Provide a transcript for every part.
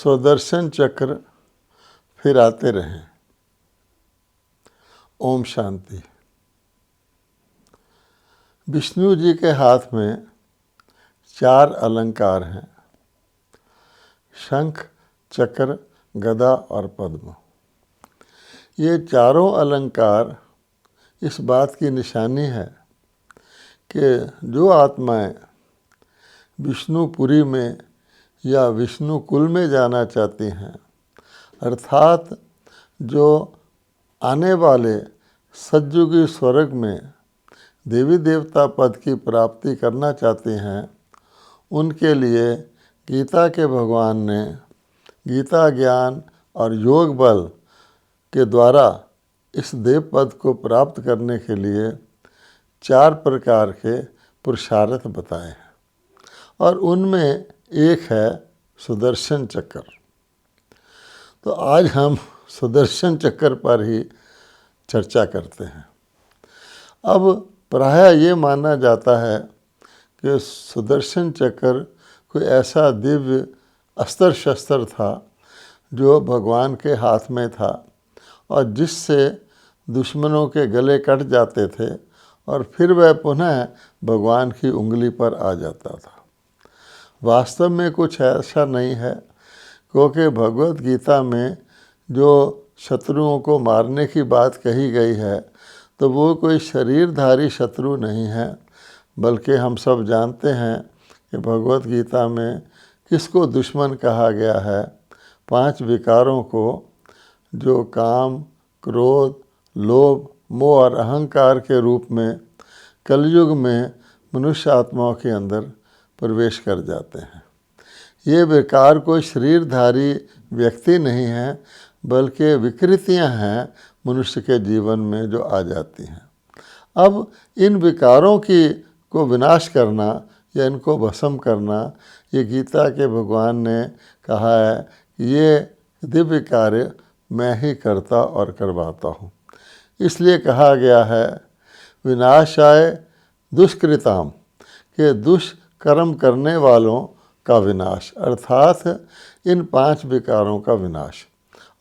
सुदर्शन चक्र फिर आते रहें। ओम शांति। विष्णु जी के हाथ में 4 अलंकार हैं, शंख, चक्र, गदा और पद्म। ये चारों अलंकार इस बात की निशानी है कि जो आत्माएं विष्णुपुरी में या विष्णु कुल में जाना चाहती हैं, अर्थात जो आने वाले सतयुगी स्वर्ग में देवी देवता पद की प्राप्ति करना चाहती हैं, उनके लिए गीता के भगवान ने गीता ज्ञान और योग बल के द्वारा इस देव पद को प्राप्त करने के लिए 4 प्रकार के पुरुषार्थ बताए हैं और उनमें एक है सुदर्शन चक्र। तो आज हम सुदर्शन चक्र पर ही चर्चा करते हैं। अब प्रायः ये माना जाता है कि सुदर्शन चक्र कोई ऐसा दिव्य अस्त्र शस्त्र था जो भगवान के हाथ में था और जिससे दुश्मनों के गले कट जाते थे और फिर वह पुनः भगवान की उंगली पर आ जाता था। वास्तव में कुछ ऐसा नहीं है, क्योंकि भगवत गीता में जो शत्रुओं को मारने की बात कही गई है तो वो कोई शरीरधारी शत्रु नहीं है, बल्कि हम सब जानते हैं कि भगवत गीता में किसको दुश्मन कहा गया है। 5 विकारों को, जो काम, क्रोध, लोभ, मोह और अहंकार के रूप में कलयुग में मनुष्य आत्माओं के अंदर प्रवेश कर जाते हैं। ये विकार कोई शरीरधारी व्यक्ति नहीं है, बल्कि विकृतियां हैं मनुष्य के जीवन में जो आ जाती हैं। अब इन विकारों को विनाश करना या इनको भस्म करना, ये गीता के भगवान ने कहा है कि ये दिव्य कार्य मैं ही करता और करवाता हूँ। इसलिए कहा गया है विनाशाय दुष्कृताम, के दुष्कर्म करने वालों का विनाश, अर्थात इन 5 विकारों का विनाश।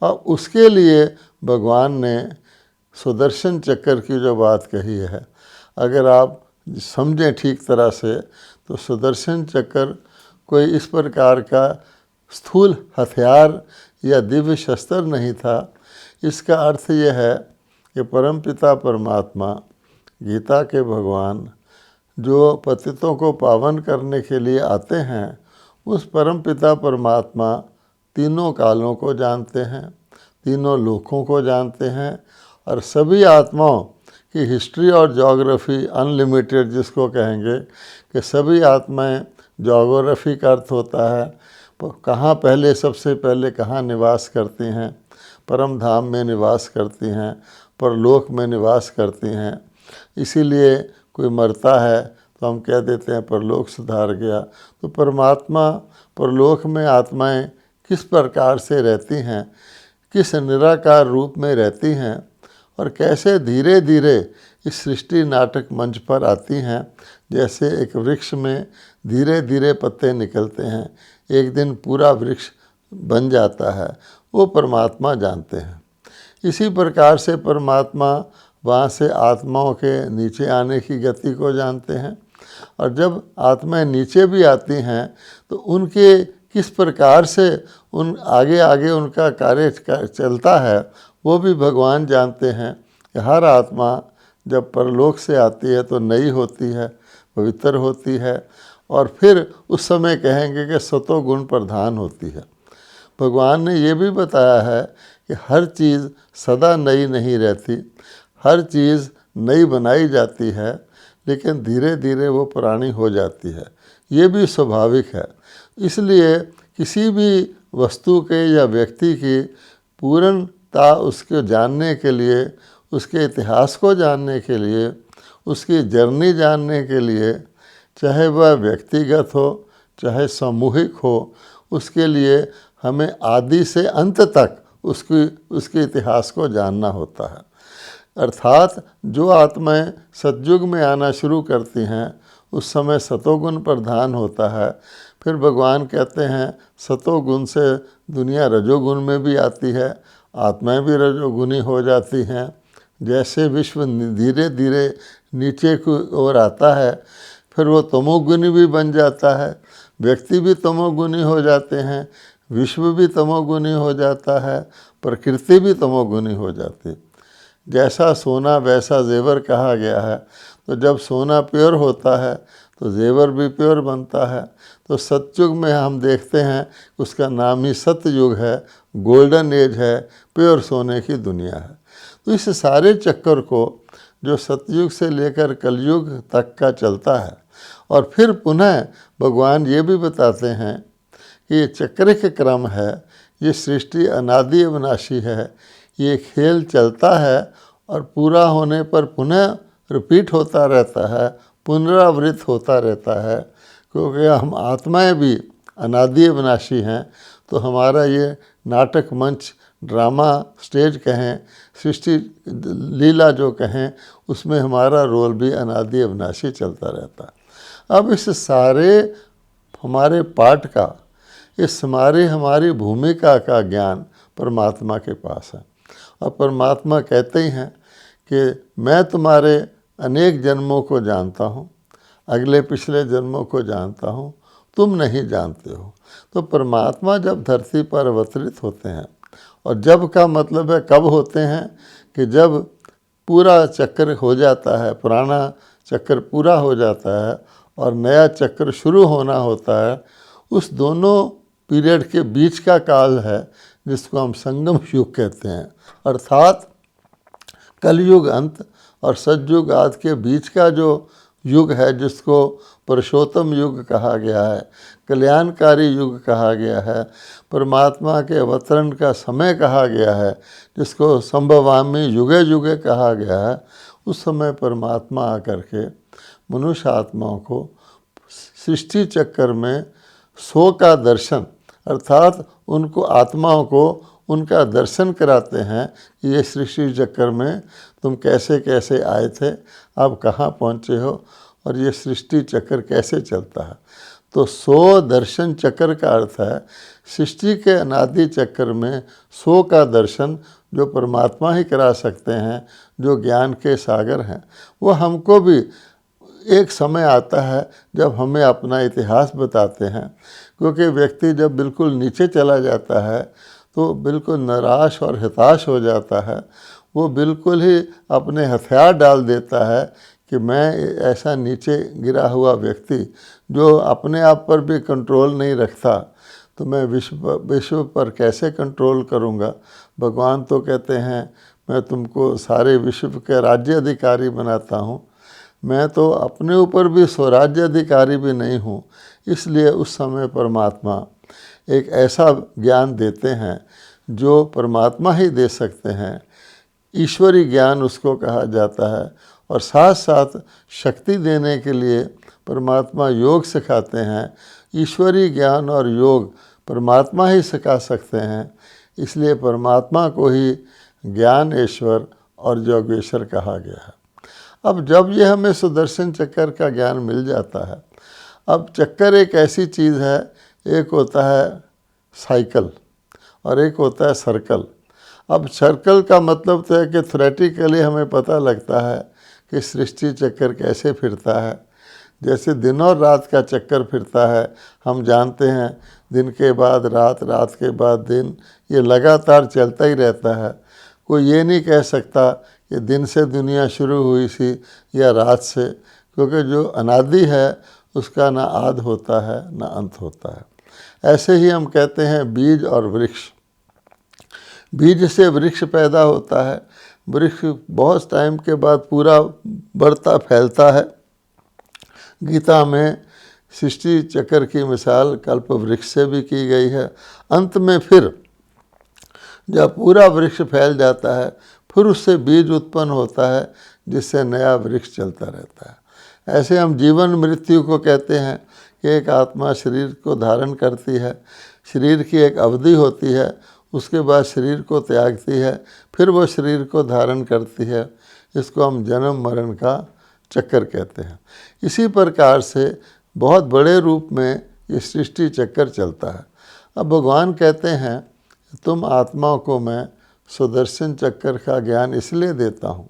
और उसके लिए भगवान ने सुदर्शन चक्र की जो बात कही है, अगर आप समझें ठीक तरह से, तो सुदर्शन चक्र कोई इस प्रकार का स्थूल हथियार या दिव्य शस्त्र नहीं था। इसका अर्थ यह है कि परमपिता परमात्मा, गीता के भगवान, जो पतितों को पावन करने के लिए आते हैं, उस परमपिता परमात्मा तीनों कालों को जानते हैं, तीनों लोकों को जानते हैं और सभी आत्माओं की हिस्ट्री और ज्योग्राफी अनलिमिटेड जिसको कहेंगे, कि सभी आत्माएं, ज्योग्राफी का अर्थ होता है कहाँ पहले, सबसे पहले कहाँ निवास करती हैं, परम धाम में निवास करती हैं, परलोक में निवास करती हैं। इसीलिए कोई मरता है तो हम कह देते हैं परलोक सुधार गया। तो परमात्मा परलोक में आत्माएं किस प्रकार से रहती हैं, किस निराकार रूप में रहती हैं और कैसे धीरे धीरे इस सृष्टि नाटक मंच पर आती हैं। जैसे एक वृक्ष में धीरे धीरे पत्ते निकलते हैं, एक दिन पूरा वृक्ष बन जाता है, वो परमात्मा जानते हैं। इसी प्रकार से परमात्मा वहाँ से आत्माओं के नीचे आने की गति को जानते हैं और जब आत्माएं नीचे भी आती हैं तो उनके किस प्रकार से उन आगे आगे उनका कार्य चलता है वो भी भगवान जानते हैं। कि हर आत्मा जब परलोक से आती है तो नई होती है, पवित्र होती है और फिर उस समय कहेंगे कि सतो गुण प्रधान होती है। भगवान ने ये भी बताया है कि हर चीज़ सदा नई नहीं रहती, हर चीज़ नई बनाई जाती है, लेकिन धीरे धीरे वो पुरानी हो जाती है। ये भी स्वाभाविक है। इसलिए किसी भी वस्तु के या व्यक्ति की पूर्णता उसको जानने के लिए, उसके इतिहास को जानने के लिए, उसकी जर्नी जानने के लिए, चाहे वह व्यक्तिगत हो चाहे सामूहिक हो, उसके लिए हमें आदि से अंत तक उसके इतिहास को जानना होता है। अर्थात जो आत्माएं सतयुग में आना शुरू करती हैं उस समय सतोगुण प्रधान होता है, फिर भगवान कहते हैं सतोगुण से दुनिया रजोगुण में भी आती है, आत्माएं भी रजोगुणी हो जाती हैं। जैसे विश्व धीरे धीरे नीचे की ओर आता है, फिर वो तमोगुणी भी बन जाता है, व्यक्ति भी तमोगुणी हो जाते हैं, विश्व भी तमोगुणी हो जाता है, प्रकृति भी तमोगुणी हो जाती है। जैसा सोना वैसा जेवर कहा गया है, तो जब सोना प्योर होता है तो जेवर भी प्योर बनता है। तो सतयुग में हम देखते हैं उसका नाम ही सतयुग है, गोल्डन एज है, प्योर सोने की दुनिया है। तो इस सारे चक्कर को जो सतयुग से लेकर कलयुग तक का चलता है, और फिर पुनः भगवान ये भी बताते हैं कि ये चक्रिक क्रम है, ये सृष्टि अनादि अविनाशी है, ये खेल चलता है और पूरा होने पर पुनः रिपीट होता रहता है, पुनरावृत्त होता रहता है। क्योंकि हम आत्माएं भी अनादि अविनाशी हैं, तो हमारा ये नाटक मंच, ड्रामा, स्टेज कहें, सृष्टि लीला जो कहें, उसमें हमारा रोल भी अनादि अविनाशी चलता रहता है। अब इस सारे हमारे पाठ का, इस हमारी भूमिका का ज्ञान परमात्मा के पास है। और परमात्मा कहते ही हैं कि मैं तुम्हारे अनेक जन्मों को जानता हूँ, अगले पिछले जन्मों को जानता हूँ, तुम नहीं जानते हो। तो परमात्मा जब धरती पर अवतरित होते हैं, और जब का मतलब है कब होते हैं, कि जब पूरा चक्र हो जाता है, पुराना चक्र पूरा हो जाता है और नया चक्र शुरू होना होता है, उस दोनों पीरियड के बीच का काल है जिसको हम संगम युग कहते हैं। अर्थात कलयुग अंत और सतयुग आदि के बीच का जो युग है, जिसको पुरुषोत्तम युग कहा गया है, कल्याणकारी युग कहा गया है, परमात्मा के अवतरण का समय कहा गया है, जिसको संभवामी युगे युगे कहा गया है, उस समय परमात्मा आकर के मनुष्य आत्माओं को सृष्टि चक्कर में सो का दर्शन, अर्थात उनको आत्माओं को उनका दर्शन कराते हैं कि ये सृष्टि चक्कर में तुम कैसे कैसे आए थे, अब कहाँ पहुँचे हो, और ये सृष्टि चक्र कैसे चलता है। तो सो दर्शन चक्र का अर्थ है सृष्टि के अनादि चक्र में सो का दर्शन जो परमात्मा ही करा सकते हैं, जो ज्ञान के सागर हैं। वो हमको भी एक समय आता है जब हमें अपना इतिहास बताते हैं, क्योंकि व्यक्ति जब बिल्कुल नीचे चला जाता है तो बिल्कुल निराश और हताश हो जाता है। वो बिल्कुल ही अपने हथियार डाल देता है कि मैं ऐसा नीचे गिरा हुआ व्यक्ति जो अपने आप पर भी कंट्रोल नहीं रखता, तो मैं विश्व पर कैसे कंट्रोल करूँगा। भगवान तो कहते हैं मैं तुमको सारे विश्व के राज्य अधिकारी बनाता हूँ, मैं तो अपने ऊपर भी स्वराज्य अधिकारी भी नहीं हूँ। इसलिए उस समय परमात्मा एक ऐसा ज्ञान देते हैं जो परमात्मा ही दे सकते हैं, ईश्वरी ज्ञान उसको कहा जाता है। और साथ साथ शक्ति देने के लिए परमात्मा योग सिखाते हैं। ईश्वरी ज्ञान और योग परमात्मा ही सिखा सकते हैं, इसलिए परमात्मा को ही ज्ञानेश्वर और योगेश्वर कहा गया है। अब जब ये हमें सुदर्शन चक्कर का ज्ञान मिल जाता है, अब चक्कर एक ऐसी चीज़ है, एक होता है साइकिल और एक होता है सर्कल। अब सर्कल का मतलब तो है कि थ्योरेटिकली हमें पता लगता है कि सृष्टि चक्कर कैसे फिरता है, जैसे दिन और रात का चक्कर फिरता है। हम जानते हैं दिन के बाद रात, रात के बाद दिन, ये लगातार चलता ही रहता है। कोई ये नहीं कह सकता कि दिन से दुनिया शुरू हुई थी या रात से, क्योंकि जो अनादि है उसका ना आद होता है ना अंत होता है। ऐसे ही हम कहते हैं बीज और वृक्ष, बीज से वृक्ष पैदा होता है, वृक्ष बहुत टाइम के बाद पूरा बढ़ता फैलता है। गीता में सृष्टि चक्र की मिसाल कल्प वृक्ष से भी की गई है। अंत में फिर जब पूरा वृक्ष फैल जाता है, फिर उससे बीज उत्पन्न होता है, जिससे नया वृक्ष चलता रहता है। ऐसे हम जीवन मृत्यु को कहते हैं कि एक आत्मा शरीर को धारण करती है, शरीर की एक अवधि होती है, उसके बाद शरीर को त्यागती है, फिर वो शरीर को धारण करती है। इसको हम जन्म मरण का चक्कर कहते हैं। इसी प्रकार से बहुत बड़े रूप में ये सृष्टि चक्कर चलता है। अब भगवान कहते हैं तुम आत्माओं को मैं सुदर्शन चक्कर का ज्ञान इसलिए देता हूँ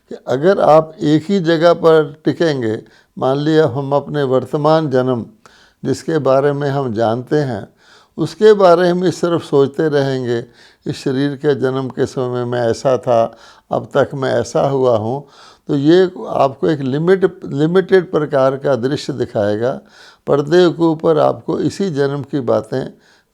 कि अगर आप एक ही जगह पर टिकेंगे, मान लिया हम अपने वर्तमान जन्म जिसके बारे में हम जानते हैं उसके बारे में सिर्फ सोचते रहेंगे, इस शरीर के जन्म के समय में ऐसा था, अब तक मैं ऐसा हुआ हूँ, तो ये आपको एक लिमिटेड प्रकार का दृश्य दिखाएगा। पर्दे के ऊपर आपको इसी जन्म की बातें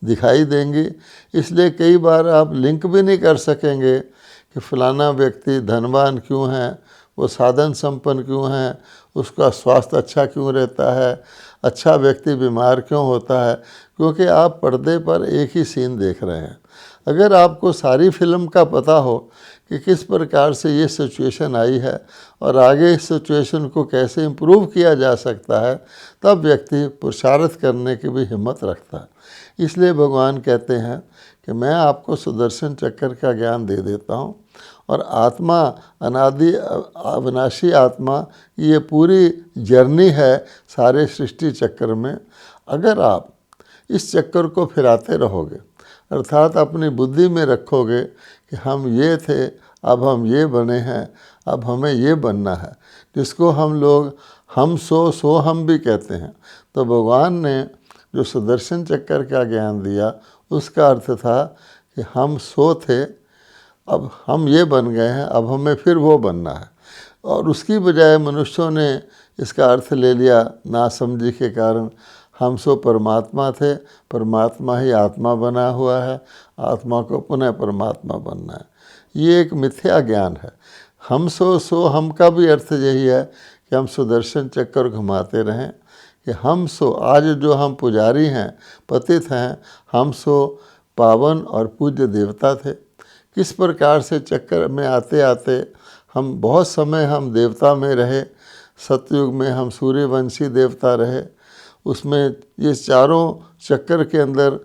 दिखाई देंगी। इसलिए कई बार आप लिंक भी नहीं कर सकेंगे कि फलाना व्यक्ति धनवान क्यों है, वो साधन संपन्न क्यों है, उसका स्वास्थ्य अच्छा क्यों रहता है, अच्छा व्यक्ति बीमार क्यों होता है, क्योंकि आप पर्दे पर एक ही सीन देख रहे हैं। अगर आपको सारी फिल्म का पता हो कि किस प्रकार से ये सिचुएशन आई है और आगे इस सिचुएशन को कैसे इम्प्रूव किया जा सकता है, तब व्यक्ति पुरुषार्थ करने की भी हिम्मत रखता है। इसलिए भगवान कहते हैं कि मैं आपको सुदर्शन चक्र का ज्ञान दे देता हूँ और आत्मा अनादि अविनाशी आत्मा, ये पूरी जर्नी है सारे सृष्टि चक्र में। अगर आप इस चक्कर को फिराते रहोगे, अर्थात अपनी बुद्धि में रखोगे कि हम ये थे, अब हम ये बने हैं, अब हमें ये बनना है, जिसको हम लोग हम सो हम भी कहते हैं। तो भगवान ने जो सुदर्शन चक्कर का ज्ञान दिया उसका अर्थ था कि हम सो थे, अब हम ये बन गए हैं, अब हमें फिर वो बनना है। और उसकी बजाय मनुष्यों ने इसका अर्थ ले लिया नासमझी के कारण, हम सो परमात्मा थे, परमात्मा ही आत्मा बना हुआ है, आत्मा को पुनः परमात्मा बनना है। ये एक मिथ्या ज्ञान है। हम सो हम का भी अर्थ यही है कि हम सुदर्शन चक्कर घुमाते रहें कि हम सो, आज जो हम पुजारी हैं, पतित हैं, हम सो पावन और पूज्य देवता थे। किस प्रकार से चक्कर में आते आते हम बहुत समय हम देवता में रहे। सतयुग में हम सूर्यवंशी देवता रहे, उसमें ये चारों चक्कर के अंदर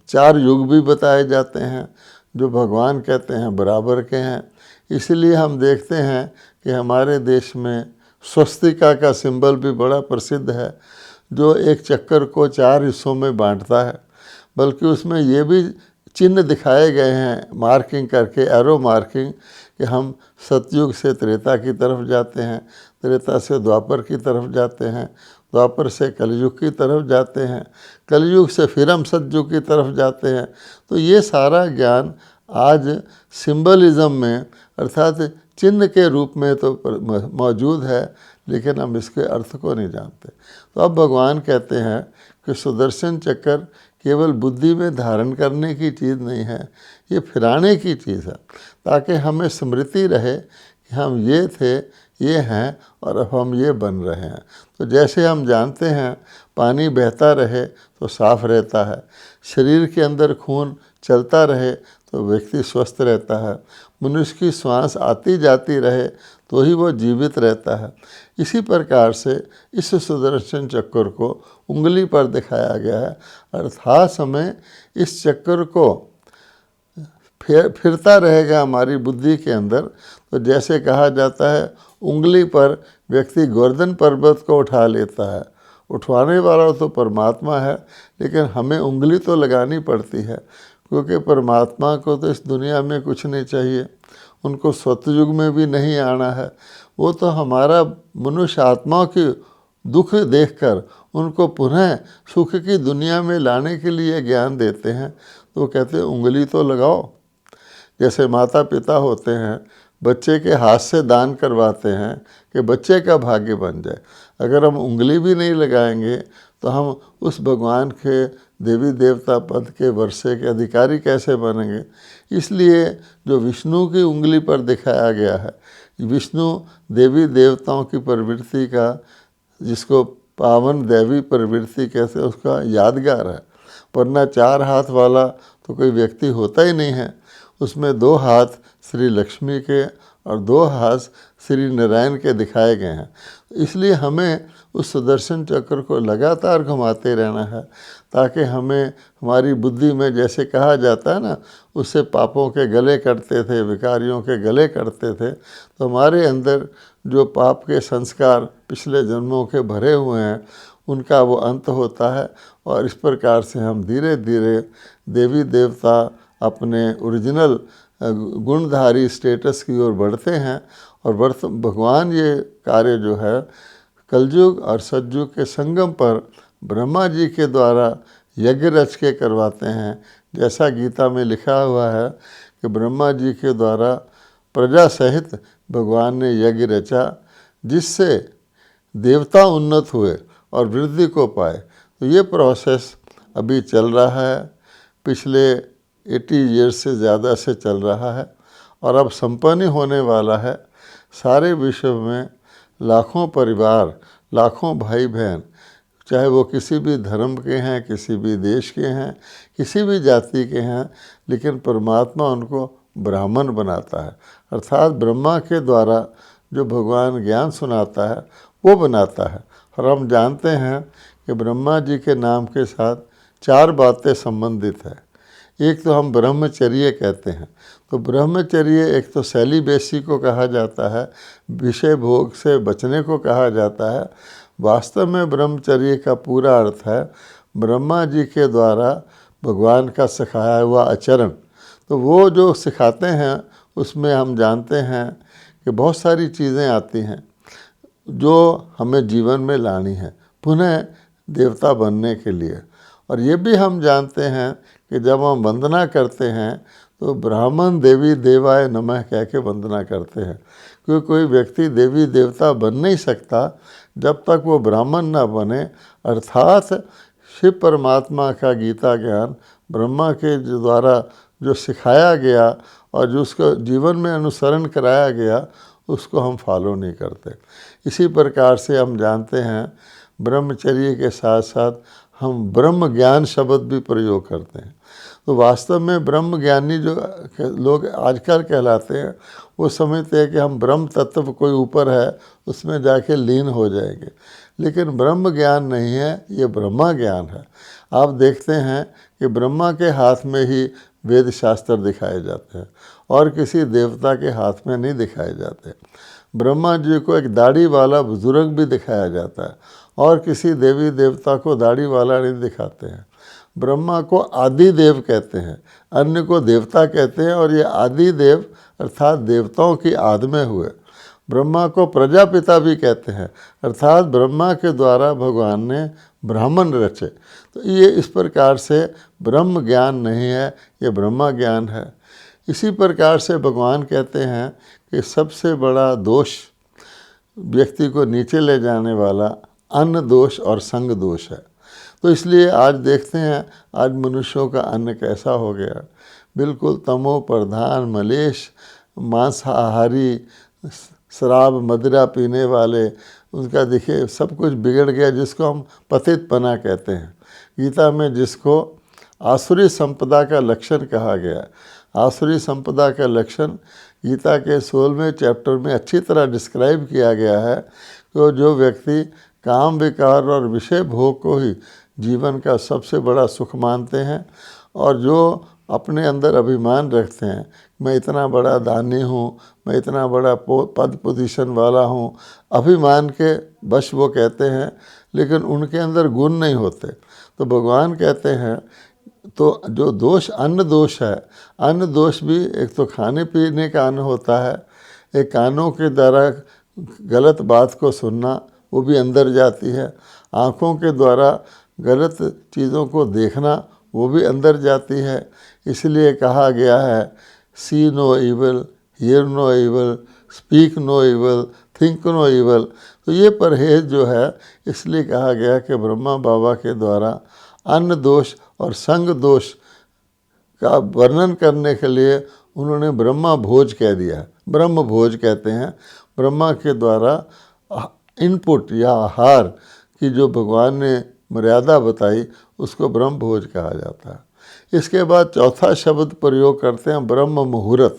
4 युग भी बताए जाते हैं जो भगवान कहते हैं बराबर के हैं। इसलिए हम देखते हैं कि हमारे देश में स्वस्तिका का सिंबल भी बड़ा प्रसिद्ध है, जो एक चक्कर को 4 हिस्सों में बांटता है। बल्कि उसमें ये भी चिन्ह दिखाए गए हैं मार्किंग करके, एरो मार्किंग, कि हम सतयुग से त्रेता की तरफ जाते हैं, त्रेता से द्वापर की तरफ जाते हैं, द्वापर से कलयुग की तरफ जाते हैं, कलयुग से फिर हम सतयुग की तरफ जाते हैं। तो ये सारा ज्ञान आज सिंबलिज्म में, अर्थात चिन्ह के रूप में तो मौजूद है, लेकिन हम इसके अर्थ को नहीं जानते। तो अब भगवान कहते हैं कि सुदर्शन चक्र केवल बुद्धि में धारण करने की चीज़ नहीं है, ये फिराने की चीज़ है, ताकि हमें स्मृति रहे कि हम ये थे, ये हैं और अब हम ये बन रहे हैं। तो जैसे हम जानते हैं पानी बहता रहे तो साफ रहता है, शरीर के अंदर खून चलता रहे तो व्यक्ति स्वस्थ रहता है, मनुष्य की श्वास आती जाती रहे तो ही वो जीवित रहता है। इसी प्रकार से इस सुदर्शन चक्र को उंगली पर दिखाया गया है, अर्थात हमें इस चक्र को फिरता रहेगा हमारी बुद्धि के अंदर। तो जैसे कहा जाता है उंगली पर व्यक्ति गोवर्धन पर्वत को उठा लेता है, उठवाने वाला तो परमात्मा है, लेकिन हमें उंगली तो लगानी पड़ती है, क्योंकि परमात्मा को तो इस दुनिया में कुछ नहीं चाहिए, उनको सतयुग में भी नहीं आना है। वो तो हमारा मनुष्य आत्माओं की दुख देखकर उनको पुनः सुख की दुनिया में लाने के लिए ज्ञान देते हैं। तो कहते हैं उंगली तो लगाओ। जैसे माता पिता होते हैं, बच्चे के हाथ से दान करवाते हैं कि बच्चे का भाग्य बन जाए। अगर हम उंगली भी नहीं लगाएंगे तो हम उस भगवान के देवी देवता पद के वर्षे के अधिकारी कैसे बनेंगे। इसलिए जो विष्णु की उंगली पर दिखाया गया है, विष्णु देवी देवताओं की प्रवृत्ति का, जिसको पावन दैवी प्रवृत्ति कहते हैं, उसका यादगार है। वरना 4 हाथ वाला तो कोई व्यक्ति होता ही नहीं है। उसमें 2 हाथ श्री लक्ष्मी के और 2 हाथ श्री नारायण के दिखाए गए हैं। इसलिए हमें उस सुदर्शन चक्र को लगातार घुमाते रहना है, ताकि हमें हमारी बुद्धि में, जैसे कहा जाता है ना, उससे पापों के गले कटते थे, विकारियों के गले कटते थे। तो हमारे अंदर जो पाप के संस्कार पिछले जन्मों के भरे हुए हैं, उनका वो अंत होता है। और इस प्रकार से हम धीरे धीरे देवी देवता अपने ओरिजिनल गुणधारी स्टेटस की ओर बढ़ते हैं। और भगवान ये कार्य जो है कलयुग और सतयुग के संगम पर ब्रह्मा जी के द्वारा यज्ञ रच के करवाते हैं। जैसा गीता में लिखा हुआ है कि ब्रह्मा जी के द्वारा प्रजा सहित भगवान ने यज्ञ रचा, जिससे देवता उन्नत हुए और वृद्धि को पाए। तो ये प्रोसेस अभी चल रहा है, पिछले 80 ईयर्स से ज़्यादा से चल रहा है और अब संपन्न होने वाला है। सारे विश्व में लाखों परिवार, लाखों भाई बहन, चाहे वो किसी भी धर्म के हैं, किसी भी देश के हैं, किसी भी जाति के हैं, लेकिन परमात्मा उनको ब्राह्मण बनाता है। अर्थात ब्रह्मा के द्वारा जो भगवान ज्ञान सुनाता है वो बनाता है। और हम जानते हैं कि ब्रह्मा जी के नाम के साथ 4 बातें संबंधित है। एक तो हम ब्रह्मचर्य कहते हैं। तो ब्रह्मचर्य एक तो सेलिबेसी को कहा जाता है, विषय भोग से बचने को कहा जाता है। वास्तव में ब्रह्मचर्य का पूरा अर्थ है ब्रह्मा जी के द्वारा भगवान का सिखाया हुआ आचरण। तो वो जो सिखाते हैं उसमें हम जानते हैं कि बहुत सारी चीज़ें आती हैं जो हमें जीवन में लानी है पुनः देवता बनने के लिए। और ये भी हम जानते हैं कि जब हम वंदना करते हैं तो ब्राह्मण देवी देवाय नमः कह के वंदना करते हैं, क्योंकि कोई व्यक्ति देवी देवता बन नहीं सकता जब तक वो ब्राह्मण ना बने। अर्थात शिव परमात्मा का गीता ज्ञान ब्रह्मा के द्वारा जो सिखाया गया और जो उसको जीवन में अनुसरण कराया गया उसको हम फॉलो नहीं करते। इसी प्रकार से हम जानते हैं ब्रह्मचर्य के साथ साथ हम ब्रह्म ज्ञान शब्द भी प्रयोग करते हैं। तो वास्तव में ब्रह्म ज्ञानी जो लोग आजकल कहलाते हैं वो समझते हैं कि हम ब्रह्म तत्व कोई ऊपर है उसमें जाके लीन हो जाएंगे, लेकिन ब्रह्म ज्ञान नहीं है, ये ब्रह्मा ज्ञान है। आप देखते हैं कि ब्रह्मा के हाथ में ही वेद शास्त्र दिखाए जाते हैं और किसी देवता के हाथ में नहीं दिखाए जाते। ब्रह्मा जी को एक दाढ़ी वाला बुजुर्ग भी दिखाया जाता है और किसी देवी देवता को दाढ़ी वाला नहीं दिखाते हैं। ब्रह्मा को आदि देव कहते हैं, अन्य को देवता कहते हैं, और ये आदि देव अर्थात देवताओं की आद में हुए। ब्रह्मा को प्रजापिता भी कहते हैं, अर्थात ब्रह्मा के द्वारा भगवान ने ब्राह्मण रचे। तो ये इस प्रकार से ब्रह्म ज्ञान नहीं है, ये ब्रह्मा ज्ञान है। इसी प्रकार से भगवान कहते हैं कि सबसे बड़ा दोष व्यक्ति को नीचे ले जाने वाला अन्न दोष और संग दोष है। तो इसलिए आज देखते हैं आज मनुष्यों का अन्न कैसा हो गया, बिल्कुल तमो प्रधान, मलेश, मांसाहारी, शराब मदिरा पीने वाले, उनका देखिए सब कुछ बिगड़ गया, जिसको हम पतितपना कहते हैं। गीता में जिसको आसुरी संपदा का लक्षण कहा गया, आसुरी संपदा का लक्षण गीता के 16वें चैप्टर में अच्छी तरह डिस्क्राइब किया गया है कि जो व्यक्ति काम विकार और विषय भोग को ही जीवन का सबसे बड़ा सुख मानते हैं और जो अपने अंदर अभिमान रखते हैं, मैं इतना बड़ा दानी हूँ, मैं इतना बड़ा पद पोजीशन वाला हूँ, अभिमान के बश वो कहते हैं, लेकिन उनके अंदर गुण नहीं होते। तो भगवान कहते हैं तो जो दोष अन्न दोष है, अन्न दोष भी एक तो खाने पीने का अन्न होता है, एक कानों के द्वारा गलत बात को सुनना वो भी अंदर जाती है, आँखों के द्वारा गलत चीज़ों को देखना वो भी अंदर जाती है। इसलिए कहा गया है see no evil, hear no evil, speak no evil, think no evil. तो ये परहेज जो है इसलिए कहा गया कि ब्रह्मा बाबा के द्वारा अन्न दोष और संग दोष का वर्णन करने के लिए उन्होंने ब्रह्मा भोज कह दिया है। ब्रह्म भोज कहते हैं, ब्रह्मा के द्वारा इनपुट या आहार की जो भगवान ने मर्यादा बताई उसको ब्रह्म भोज कहा जाता है। इसके बाद चौथा शब्द प्रयोग करते हैं ब्रह्म मुहूर्त।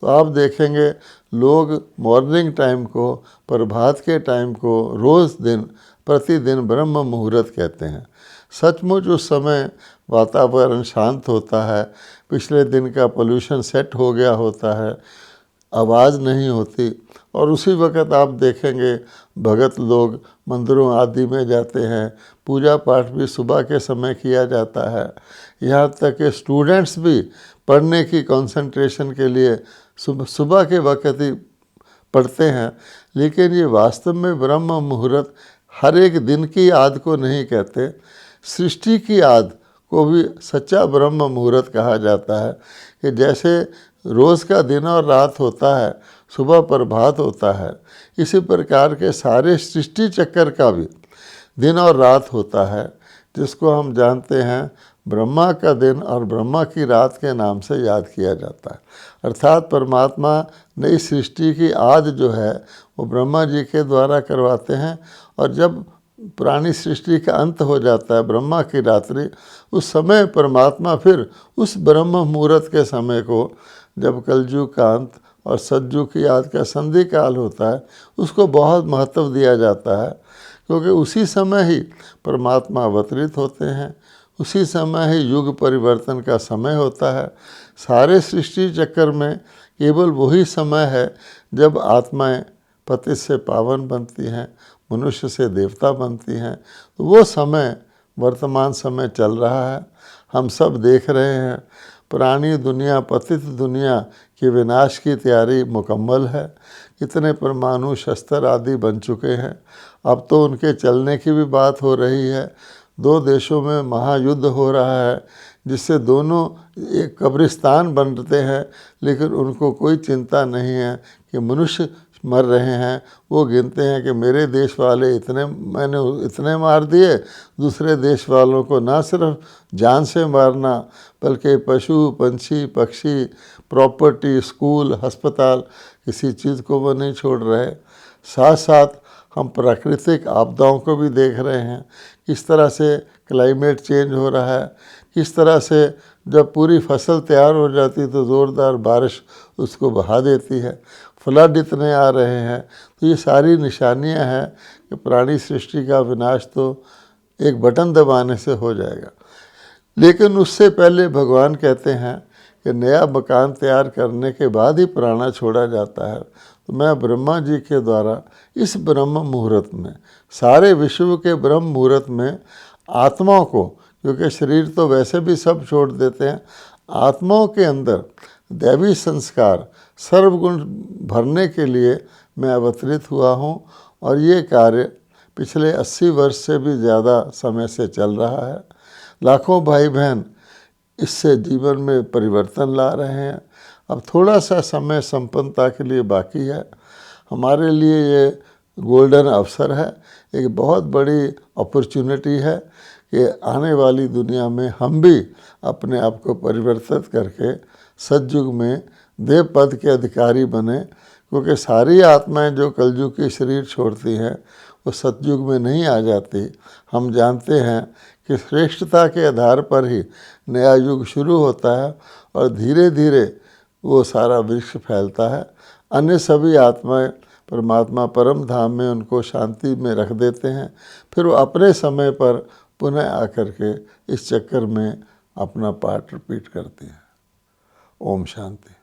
तो आप देखेंगे लोग मॉर्निंग टाइम को, प्रभात के टाइम को रोज़ दिन प्रतिदिन ब्रह्म मुहूर्त कहते हैं। सचमुच उस समय वातावरण शांत होता है, पिछले दिन का पोल्यूशन सेट हो गया होता है, आवाज़ नहीं होती। और उसी वक़्त आप देखेंगे भगत लोग मंदिरों आदि में जाते हैं, पूजा पाठ भी सुबह के समय किया जाता है। यहाँ तक कि स्टूडेंट्स भी पढ़ने की कंसंट्रेशन के लिए सुबह के वक़्त ही पढ़ते हैं। लेकिन ये वास्तव में ब्रह्म मुहूर्त हर एक दिन की याद को नहीं कहते, सृष्टि की याद को भी सच्चा ब्रह्म मुहूर्त कहा जाता है। कि जैसे रोज़ का दिन और रात होता है, सुबह प्रभात होता है, इसी प्रकार के सारे सृष्टि चक्कर का भी दिन और रात होता है, जिसको हम जानते हैं ब्रह्मा का दिन और ब्रह्मा की रात के नाम से याद किया जाता है। अर्थात परमात्मा नई सृष्टि की आद जो है वो ब्रह्मा जी के द्वारा करवाते हैं, और जब पुरानी सृष्टि का अंत हो जाता है ब्रह्मा की रात्रि, उस समय परमात्मा फिर उस ब्रह्म मुहूर्त के समय को, जब कलयुग का अंत और सतयुग की याद का संधि काल होता है, उसको बहुत महत्व दिया जाता है। क्योंकि उसी समय ही परमात्मा अवतरित होते हैं, उसी समय ही युग परिवर्तन का समय होता है। सारे सृष्टि चक्कर में केवल वही समय है जब आत्माएं पतित से पावन बनती हैं, मनुष्य से देवता बनती हैं। तो वो समय वर्तमान समय चल रहा है, हम सब देख रहे हैं। पुरानी दुनिया, पतित दुनिया के विनाश की तैयारी मुकम्मल है। कितने परमाणु शस्त्र आदि बन चुके हैं। अब तो उनके चलने की भी बात हो रही है। दो देशों में महायुद्ध हो रहा है, जिससे दोनों एक कब्रिस्तान बनते हैं, लेकिन उनको कोई चिंता नहीं है कि मनुष्य मर रहे हैं। वो गिनते हैं कि मेरे देश वाले मैंने इतने मार दिए, दूसरे देश वालों को ना सिर्फ जान से मारना बल्कि पशु पंछी पक्षी, प्रॉपर्टी, स्कूल, अस्पताल, किसी चीज़ को वो नहीं छोड़ रहे। साथ साथ हम प्राकृतिक आपदाओं को भी देख रहे हैं, किस तरह से क्लाइमेट चेंज हो रहा है, किस तरह से जब पूरी फसल तैयार हो जाती तो ज़ोरदार बारिश उसको बहा देती है, फ्लड इतने आ रहे हैं। तो ये सारी निशानियां हैं कि प्राणी सृष्टि का विनाश तो एक बटन दबाने से हो जाएगा। लेकिन उससे पहले भगवान कहते हैं कि नया मकान तैयार करने के बाद ही पुराना छोड़ा जाता है। तो मैं ब्रह्मा जी के द्वारा इस ब्रह्म मुहूर्त में, सारे विश्व के ब्रह्म मुहूर्त में आत्माओं को, क्योंकि शरीर तो वैसे भी सब छोड़ देते हैं, आत्माओं के अंदर दैवी संस्कार सर्वगुण भरने के लिए मैं अवतरित हुआ हूँ। और ये कार्य पिछले 80 वर्ष से भी ज़्यादा समय से चल रहा है। लाखों भाई बहन इससे जीवन में परिवर्तन ला रहे हैं। अब थोड़ा सा समय संपन्नता के लिए बाकी है। हमारे लिए ये गोल्डन अवसर है, एक बहुत बड़ी अपॉर्चुनिटी है कि आने वाली दुनिया में हम भी अपने आप को परिवर्तित करके सतयुग में देव पद के अधिकारी बने। क्योंकि सारी आत्माएं जो कलयुग की शरीर छोड़ती हैं वो सतयुग में नहीं आ जाती। हम जानते हैं कि श्रेष्ठता के आधार पर ही नया युग शुरू होता है और धीरे धीरे वो सारा वृक्ष फैलता है। अन्य सभी आत्माएं परमात्मा परम धाम में उनको शांति में रख देते हैं, फिर वो अपने समय पर पुनः आकर के इस चक्कर में अपना पार्ट रिपीट करते हैं। ओम शांति।